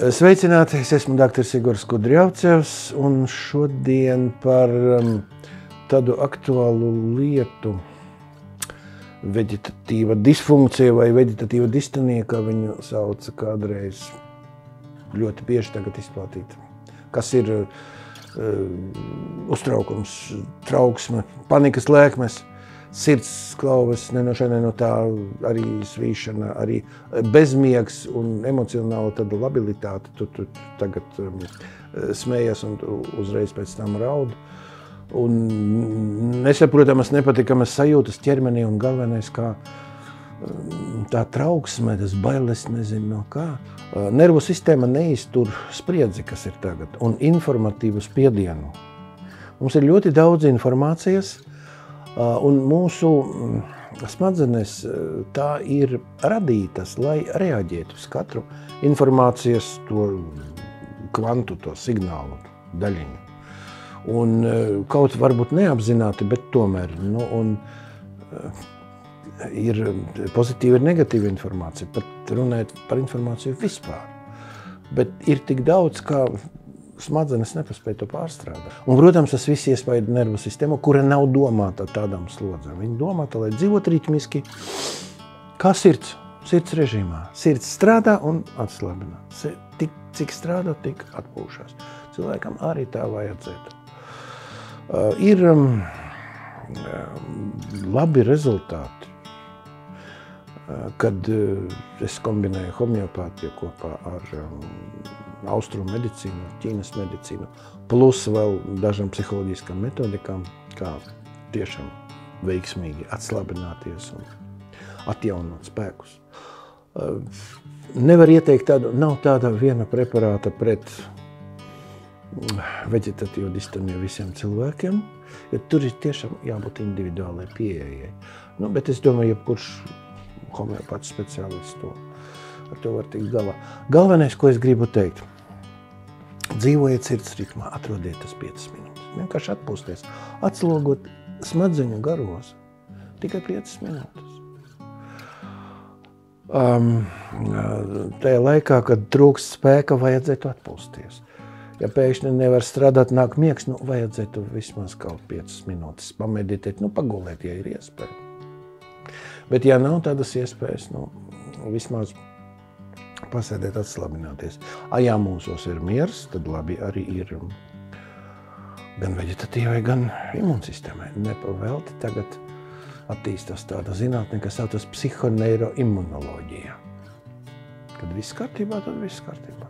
Sveicināti, es esmu dr. Sigurs Kudrjavcevs, un šodien par tādu aktuālu lietu veģetatīva disfunkcija vai veģetatīva distonija, kā viņu sauca kādreiz, ļoti bieži tagad izplatīta. Kas ir uztraukums, trauksme, panikas lēkmes, sirdsklauves, ne no šeit, ne no tā, arī svīšana, arī bezmiegs un emocionāla tāda labilitāte. Tu tagad smējies un uzreiz pēc tam raud. Un nesaprotamas, nepatikamas sajūtas ķermenī un galvenais, kā tā trauksme, tas bailes, nezinu no kā. Nervu sistēma neiztur spriedzi, kas ir tagad, un informatīvu spiedienu. Mums ir ļoti daudz informācijas, un mūsu smadzenes tā ir radītas, lai reaģētu uz katru informācijas to kvantu, to signālu daļiņu. Un kaut varbūt neapzināti, bet tomēr, ir pozitīva un negatīva informācija, pat runājot par informāciju vispār. Bet ir tik daudz, kā smadzenes nepaspēja to pārstrādāt. Un, protams, tas viss iespēja nervu sistēmu, kura nav domāta tādām slodzēm. Viņa domāta, lai dzīvot ritmiski, kā sirds režīmā. Sirds strādā un atslābinās. Cik strādā, tik atpūšās. Cilvēkam arī tā vajadzētu. Ir labi rezultāti, kad es kombinēju homeopātiju kopā ar austrumu medicīnu, Ķīnas medicīnu, plus vēl dažām psiholoģiskām metodikām, kā tiešām veiksmīgi atslābināties un atjaunot spēkus. Nevar ieteikt tādu, nav tāda viena preparāta pret veģetatīvu distoniju visiem cilvēkiem, jo tur ir tiešām jābūt individuālai pieejai. Bet es domāju, jebkurš homeopāts speciālists ar to var tikt galā. Galvenais, ko es gribu teikt, dzīvojiet sirds ritmā, atrodiet tas 5 minūtes. Vienkārši atpūsties, atslogot smadzeņu garos tikai 5 minūtes. Tajā laikā, kad trūkst spēka, vajadzētu atpūsties. Ja pēkšņi nevar strādāt, nāk miegs, vajadzētu vismaz kaut 5 minūtes pameditēt, pagulēt, ja ir iespēja. Bet ja nav tādas iespējas, vismaz pasēdēt, atslābināties. Ja mūsos ir miers, tad labi arī ir gan veģetatīvai, gan imūnsistēmai. Nepavēlti tagad attīstās tāda zinātne, kas saucas psihoneiroimmunoloģija. Kad viss kārtībā, tad viss kārtībā.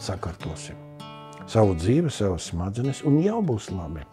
Sakārtosim savu dzīvi, savas smadzenes un jau būs labi.